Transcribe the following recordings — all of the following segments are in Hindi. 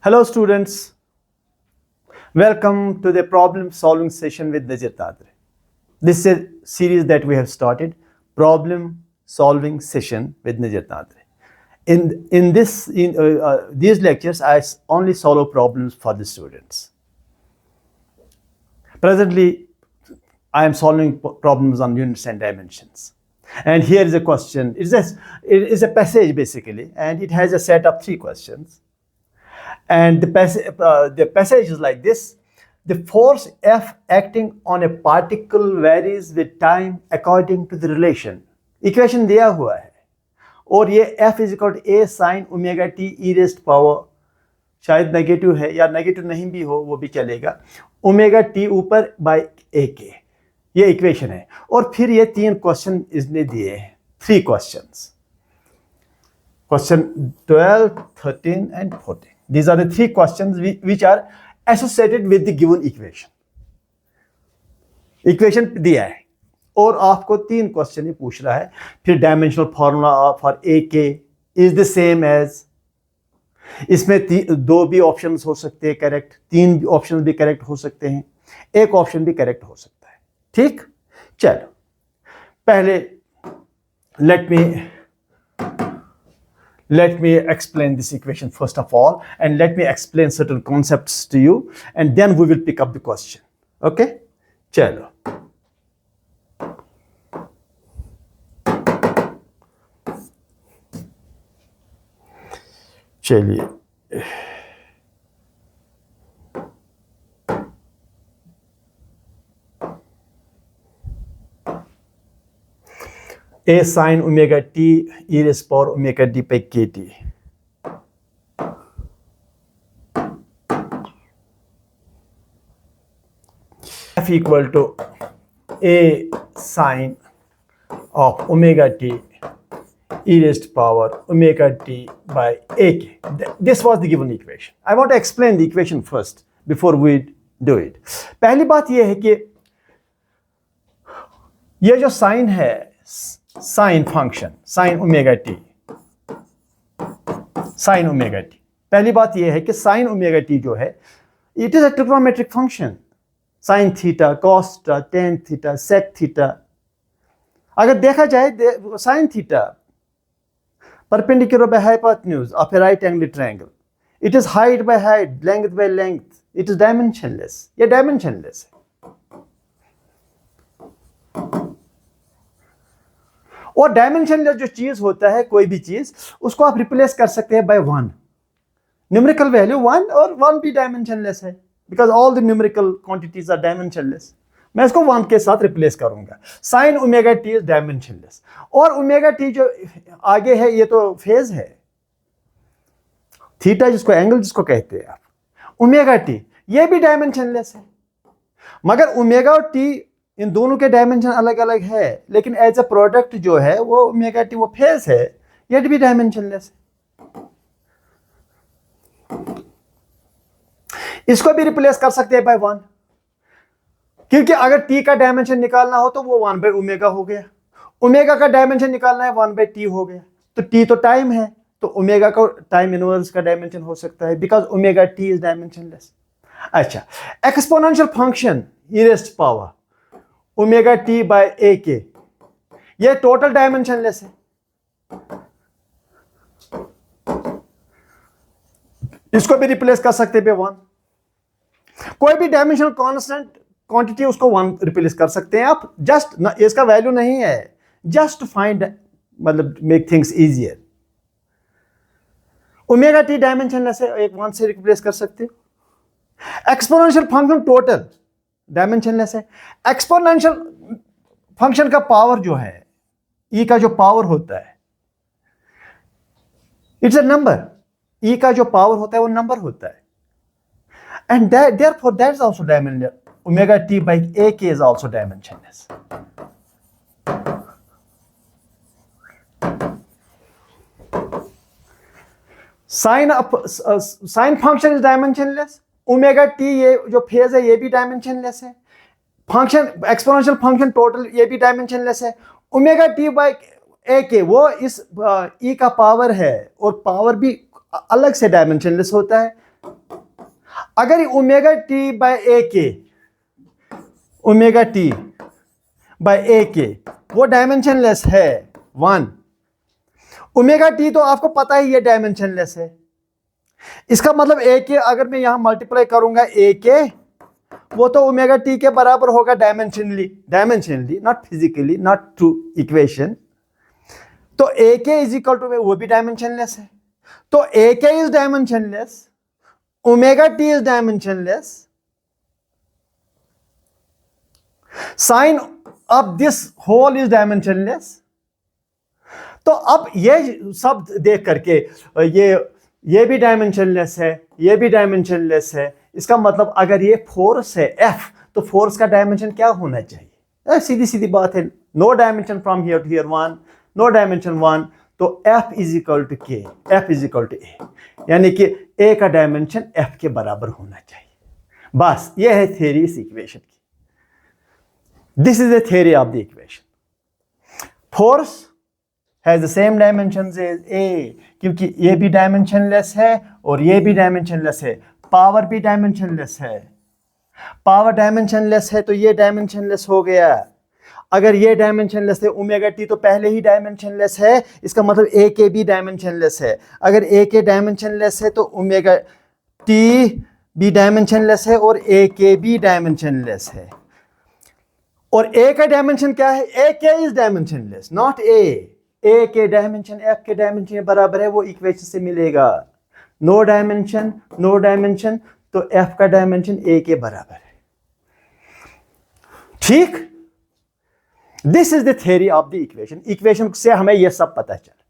Hello students, welcome to the problem solving session with Najir Tadri. This is a series that we have started, problem solving session with Najir Tadri. In these lectures, I only solve problems for the students. Presently, I am solving problems on units and dimensions. And here is a question. It is a passage basically, and it has a set of 3 questions. And the passage is like this. The force F acting on a particle varies with time according to the relation. Equation दिया हुआ है और ये F is equal to A sin omega t e raised power, शायद नेगेटिव है या नेगेटिव नहीं भी हो वो भी चलेगा, ओमेगा टी ऊपर बाय ए के, ये इक्वेशन है. और फिर ये 3 क्वेश्चन इसने दिए हैं, 3 questions, question 12, 13 and 14. These are the 3 questions which are associated with the given equation. Equation दिया है और आपको 3 क्वेश्चन ही पूछ रहा है. फिर dimensional formula for a k is the same as, इसमें 2 भी ऑप्शंस हो सकते हैं करेक्ट, 3 ऑप्शन भी करेक्ट हो सकते हैं, 1 ऑप्शन भी करेक्ट हो सकता है. ठीक, चलो पहले let me explain this equation first of all, and let me explain certain concepts to you, and then we will pick up the question. Okay, chalo. चलिए A sin omega t e raised power omega d by kt. F equal to A sin of omega t e raised power omega t by ak. This was the given equation. I want to explain the equation first before we do it. पहली बात यह है कि ये जो साइन है, sine function sine omega T, sign omega T, पहली बात यह है कि साइन ओमेगा टी जो है it is a trigonometric function. Sine theta, cos theta, tan theta, sec theta. अगर देखा जाए sine theta perpendicular by hypotenuse of a right angle triangle, it is height by height, length by length, it is dimensionless. ये dimensionless है. और डायमेंशनलेस जो चीज होता है, कोई भी चीज, उसको आप रिप्लेस कर सकते हैं बाय 1. न्यूमेरिकल वैल्यू 1 और 1 भी डायमेंशनलेस है, because all the numerical quantities are dimensionless. मैं इसको 1 के साथ रिप्लेस करूंगा. Sine omega T is dimensionless. और ओमेगा टी जो आगे है ये तो फेज है, थीटा जिसको एंगल जिसको कहते हैं आप, ओमेगा टी ये भी डायमेंशनलेस है. मगर ओमेगा और टी इन दोनों के डायमेंशन अलग अलग है, लेकिन एज अ प्रोडक्ट जो है वो ओमेगा टी वो फेज है, ये भी डायमेंशनलेस है. इसको भी रिप्लेस कर सकते हैं बाय 1, क्योंकि अगर टी का डायमेंशन निकालना हो तो वो 1 बाय ओमेगा हो गया, ओमेगा का डायमेंशन निकालना है 1 बाय टी हो गया. तो टी तो टाइम है, तो ओमेगा का टाइम इनवर्स का डायमेंशन हो सकता है, because omega T is dimensionless. अच्छा, exponential function e raised power omega T by A K, ये टोटल डायमेंशनलेस है. इसको भी रिप्लेस कर सकते हैं 1. कोई भी डायमेंशनल कांस्टेंट क्वांटिटी उसको 1 रिप्लेस कर सकते हैं आप. जस्ट इसका वैल्यू नहीं है, जस्ट फाइंड, मतलब make things easier. Omega T dimensionless है, एक 1 से रिप्लेस कर सकते हो. एक्सपोनेंशियल फंक्शन टोटल डायमेंशनलेस है. एक्सपोनेंशियल फंक्शन का पावर जो है, ई का जो पावर होता है, इट्स अ नंबर. ई का जो पावर होता है वो नंबर होता है. And therefore that is also dimensionless. Omega t by ak is also dimensionless. Sine function is dimensionless. Omega t ये जो फेज है ये भी डायमेंशनलेस है. फंक्शन एक्सपोनेंशियल फंक्शन टोटल ये भी डायमेंशनलेस है. ओमेगा टी बाय ए के वो इस ई का पावर है, और पावर भी अलग से डायमेंशनलेस होता है. अगर ओमेगा टी बाय ए के, ओमेगा टी बाय ए के वो डायमेंशनलेस है 1, ओमेगा टी तो आपको पता ही ये डायमेंशनलेस है। इसका मतलब ए के अगर मैं यहां मल्टीप्लाई करूंगा ए के, वो तो ओमेगा टी के बराबर होगा dimensionally not physically, not to equation. तो a k is equal to, वो भी डायमेंशनलेस है। तो a k is dimensionless, omega T is dimensionless, sine of this whole is dimensionless. तो अब ये सब देख करके ये भी डायमेंशनलेस है, ये भी डायमेंशनलेस है। इसका मतलब अगर ये फोर्स है F, तो फोर्स का डायमेंशन क्या होना चाहिए? सीधी सीधी बात है, no dimension from here to here 1, no dimension 1, तो F is equal to K, F is equal to A, यानी कि A का डायमेंशन F के बराबर होना चाहिए। बस ये है थ्योरी इस इक्वेशन की। This is the theory of the equation. Force has the same dimensions as A, क्योंकि ये भी डायमेंशनलेस है और ये भी डायमेंशनलेस है। पावर भी डायमेंशनलेस है, पावर डायमेंशनलेस है तो ये डायमेंशनलेस हो गया। अगर ये डायमेंशनलेस है, ओमेगा टी तो पहले ही डायमेंशनलेस है, इसका मतलब ए के भी डायमेंशनलेस है। अगर ए के डायमेंशनलेस है तो ओमेगा टी भी डायमेंशनलेस है और ए के भी डायमेंशनलेस है। और ए का डायमेंशन क्या है? ए k is dimensionless, not a के डायमेंशन एफ के डायमेंशन के बराबर है, वो इक्वेशन से मिलेगा। नो डायमेंशन तो एफ का डायमेंशन ए के बराबर है। ठीक, this is the theory of the equation. Equation से हमें यह सब पता चला।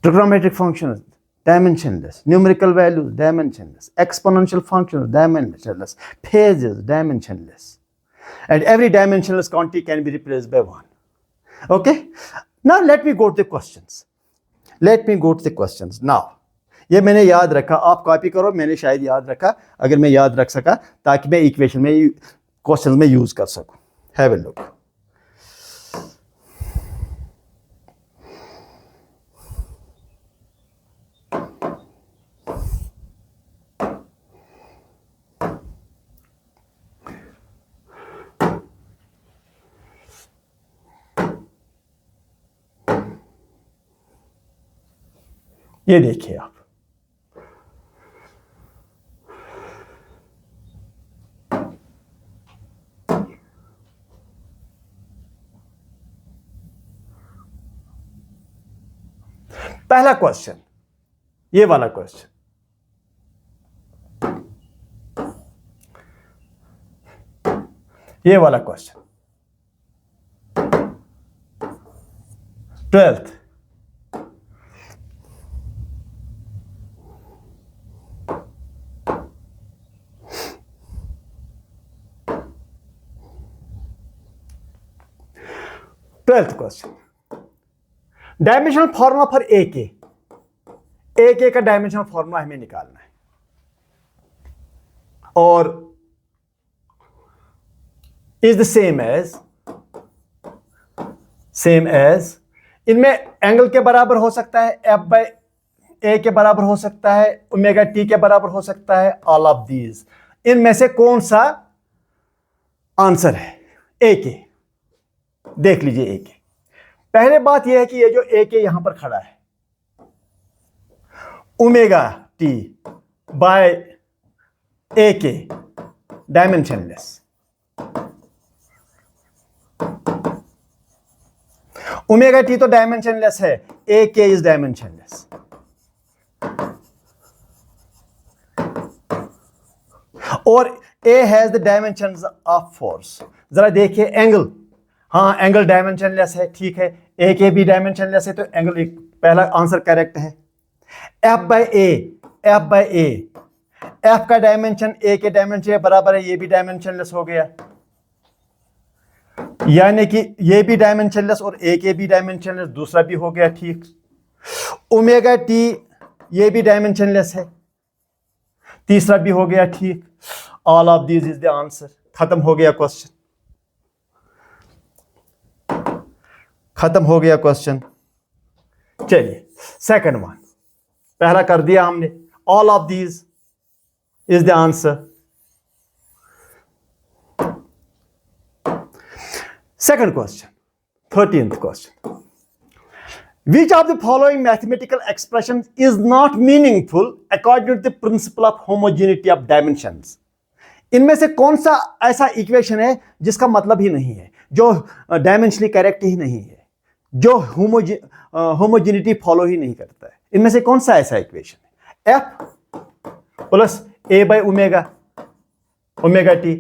Trigonometric functions dimensionless, numerical values dimensionless, exponential functions dimensionless, phases dimensionless, and every dimensionless quantity can be replaced by 1. Okay, now let me go to the questions now. ये मैंने याद रखा, आप कॉपी करो, मैंने शायद याद रखा, अगर मैं याद रख सका ताकि मैं इक्वेशन में क्वेश्चंस में यूज कर सकूं। Have a look. ये देखिए आप, पहला क्वेश्चन, ये वाला क्वेश्चन, ये वाला question 12th, question, dimensional formula for a के का डायमेंशनल फॉर्मूला हमें निकालना है। और इज द सेम एज इनमें एंगल के बराबर हो सकता है, एफ बाय ए के बराबर हो सकता है, ओमेगा टी के बराबर हो सकता है, ऑल ऑफ दीज। इनमें से कौन सा आंसर है? ए के। देख लीजिए ए के। पहले बात यह है कि ये जो ए के यहां पर खड़ा है, ओमेगा टी बाय ए के डायमेंशनलेस, ओमेगा टी तो डायमेंशनलेस है, ए के इज डायमेंशनलेस। और A has the dimensions of force. जरा देखिए एंगल, हाँ एंगल डायमेंशनलेस है, ठीक है, ए के भी डायमेंशनलेस है, तो एंगल पहला आंसर करेक्ट है। एफ बाय ए, एफ का डायमेंशन ए के डायमेंशन के बराबर है, ये भी डायमेंशनलेस हो गया, यानी कि ये भी डायमेंशनलेस और ए के भी डायमेंशनलेस, दूसरा भी हो गया ठीक। ओमेगा टी ये भी डायमेंशनलेस है, तीसरा भी हो गया ठीक। All of this is the answer. खत्म हो गया क्वेश्चन, खत्म हो गया क्वेश्चन। चलिए सेकंड वन, पहला कर दिया हमने, all of these, is the answer. Second question, 13th question. Which of the following mathematical expressions is not meaningful according to the principle of homogeneity of dimensions? इनमें से कौन सा ऐसा इक्वेशन है जिसका मतलब ही नहीं है, जो डायमेंशनली करेक्ट ही नहीं है, जो होमोजेनिटी फॉलो ही नहीं करता है? इनमें से कौन सा ऐसा इक्वेशन है? F plus A by omega, omega T.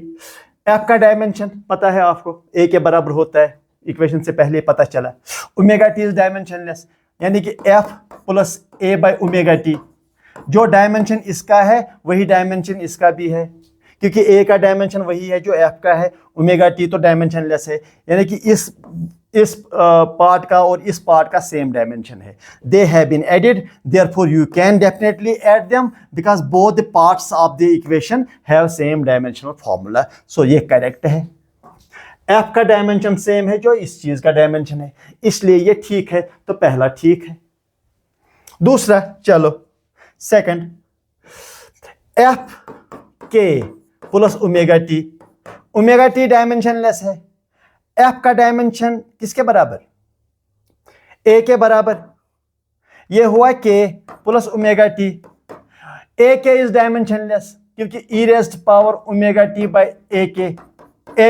F का डायमेंशन पता है आपको, ए के बराबर होता है, इक्वेशन से पहले पता चला. ओमेगा टी इज डायमेंशनलेस, यानी कि F plus A by omega t, जो डायमेंशन इसका है वही डायमेंशन इसका भी है, क्योंकि ए का डायमेंशन वही है जो एफ का है. ओमेगा टी तो डायमेंशनलेस है, यानी कि इस पार्ट का और इस पार्ट का सेम डायमेंशन है. They have been added, therefore you can definitely add them because both the parts of the equation have same dimensional formula. So ये करेक्ट है. एफ का डायमेंशन सेम है जो इस चीज का डायमेंशन है, इसलिए ये ठीक है. तो पहला ठीक है. दूसरा, चलो सेकंड, एफ के plus omega T. Omega T dimensionless है. एफ का डायमेंशन किसके बराबर? ए के बराबर. ये हुआ के plus omega T. A k is dimensionless क्योंकि e raised power omega T by A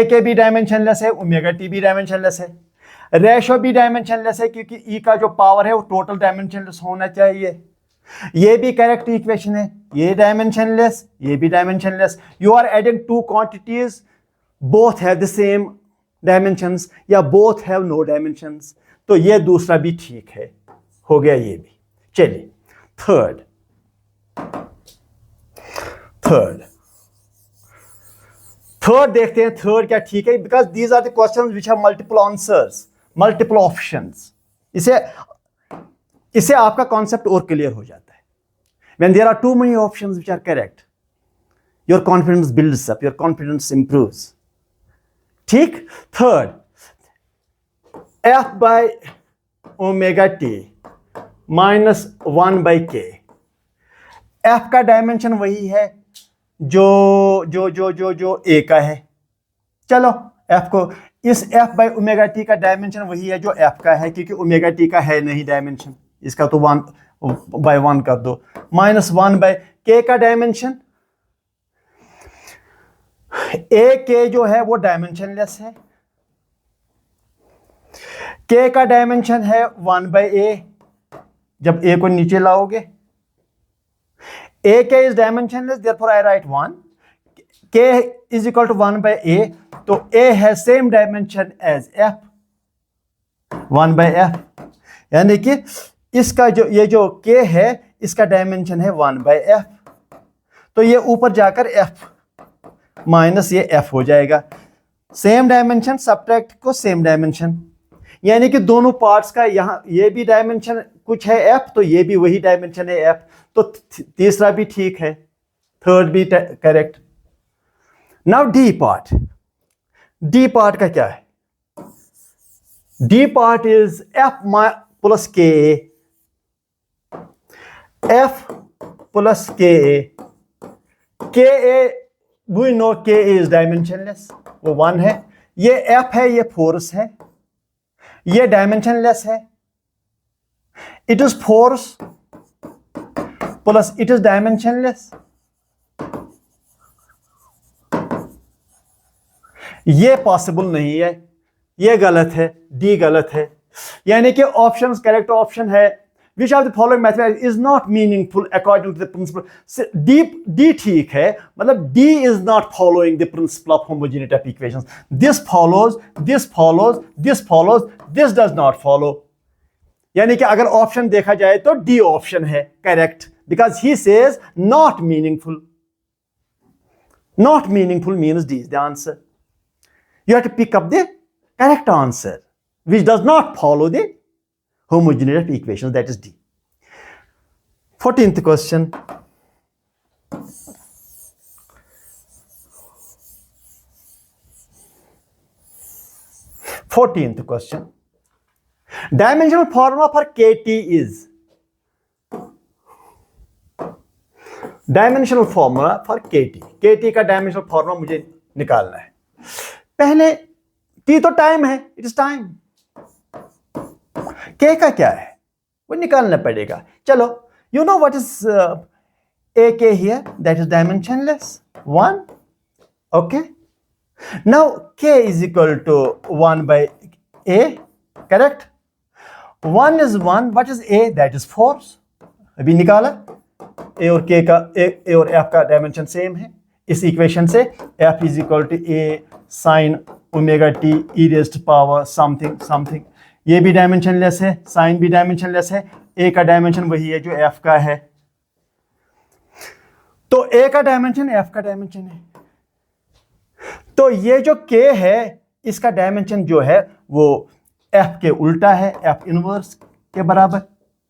K भी डायमेंशनलेस है, ओमेगा टी भी डायमेंशनलेस है. रेशो भी डायमेंशनलेस है क्योंकि ई का जो पावर है वो टोटल डायमेंशनलेस होना चाहिए. ये भी करेक्ट इक्वेशन है. ये डायमेंशनलेस, ये भी dimensionless. You are adding two quantities, both have the same dimensions या बोथ हैव नो डायमेंशंस. तो ये दूसरा भी ठीक है. हो गया ये भी. चलिए थर्ड देखते हैं. थर्ड क्या ठीक है? Because these are the questions which have multiple answers, multiple options. इससे आपका कॉन्सेप्ट और क्लियर हो जाता है. When there are too many options which are correct, your confidence builds up, your confidence improves. ठीक. Third, F by omega T minus 1 by K. F का डायमेंशन वही है जो ए का है. चलो एफ को, इस एफ बाई ओमेगा टी का डायमेंशन वही है जो एफ का है, क्योंकि ओमेगा टी का है नहीं डायमेंशन, इसका तो 1 बाई 1 कर दो. माइनस 1 बाई के का डायमेंशन, ए के जो है वो डायमेंशनलेस है. के का डायमेंशन है 1 बाई ए. जब ए को नीचे लाओगे, a k is dimensionless, therefore I write 1. K is equal to 1 by a, तो ए है same dimension as f, 1 by f. यानी कि इसका ये जो के है इसका डायमेंशन है 1 बाई एफ. तो ये ऊपर जाकर एफ माइनस ये एफ हो जाएगा. सेम डायमेंशन, सब्ट्रैक्ट को सेम डायमेंशन, यानी कि दोनों पार्ट्स का यहां ये भी डायमेंशन कुछ है एफ, तो ये भी वही डायमेंशन है एफ. तो तीसरा भी ठीक है, थर्ड भी correct. Now D part. D part का क्या है? D part is F plus के ए. एफ प्लस के ए. के ए वी नो के इज डायमेंशनलेस, वो 1 है. ये एफ है, ये फोर्स है, ये डायमेंशनलेस है. It is force plus it is dimensionless. ये पॉसिबल नहीं है, ये गलत है, डी गलत है. यानी कि ऑप्शंस करेक्ट ऑप्शन है. Which of the following mathematics is not meaningful according to the principle? D ठीक है, मतलब D is not following the principle of homogeneity of equations. This follows, this follows, this follows, this does not follow. यानी कि अगर ऑप्शन देखा जाए तो D ऑप्शन है correct, because he says not meaningful. Not meaningful means D is the answer. You have to pick up the correct answer, which does not follow the homogeneity of equations, that is D. 14th question. 14th question. Dimensional formula for KT is. Dimensional formula for KT का डायमेंशनल फॉर्मूला मुझे निकालना है। पहले T तो टाइम है, इट इज टाइम। K का क्या है वो निकालना पड़ेगा। चलो, you know what is AK here, that is dimensionless 1। Okay, now K is equal to 1 by A, correct. 1 is 1, what is A? That is force। अभी निकाला, A और K का A और F का डायमेंशन सेम है। इस इक्वेशन से F is equal to A sine omega t e raised power something something. ये भी डायमेंशनलेस है, साइन भी डायमेंशनलेस है। A का डायमेंशन वही है जो F का है, तो A का डायमेंशन F का डायमेंशन है। तो ये जो K है इसका डायमेंशन जो है वो F के उल्टा है, F इनवर्स के बराबर।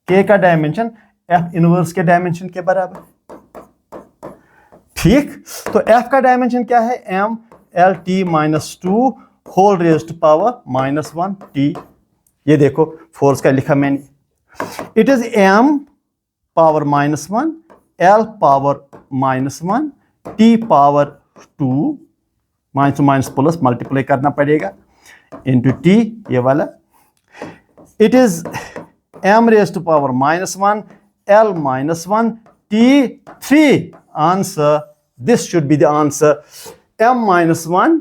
K का डायमेंशन F इनवर्स के डायमेंशन के बराबर, ठीक। तो F का डायमेंशन क्या है, m l t minus 2 whole raised power minus 1 t। ये देखो फोर्स का लिखा मैंने, it is m power minus 1 l power minus 1 t power 2, minus two minus plus multiply करना पड़ेगा इंटू t, ये वाला। It is m raised to power minus 1 l minus 1 t3। Answer, this should be the answer, m minus 1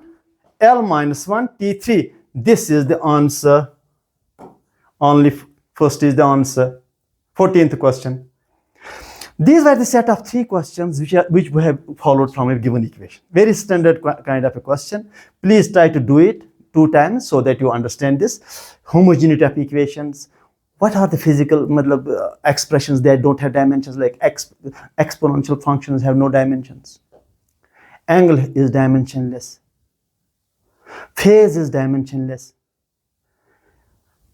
l minus 1 t3। this is the answer, only first is the answer। 14th question, these were the set of 3 questions which we have followed from a given equation, very standard kind of a question। please try to do it 2 times so that you understand this homogeneity of equations। what are the physical expressions that don't have dimensions, like exponential functions have no dimensions, angle is dimensionless, phase is dimensionless,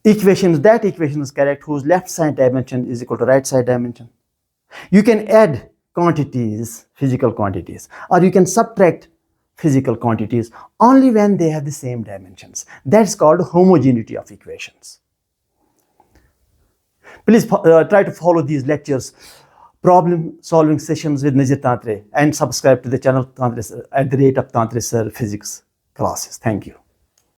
that equation is correct whose left side dimension is equal to right side dimension। you can add quantities, physical quantities, or you can subtract physical quantities only when they have the same dimensions, that's called homogeneity of equations। please try to follow these lectures, problem solving sessions with Nazir Tantre, and subscribe to the channel Tantre Sir, at the rate of Tantre Sir Physics classes। Thank you।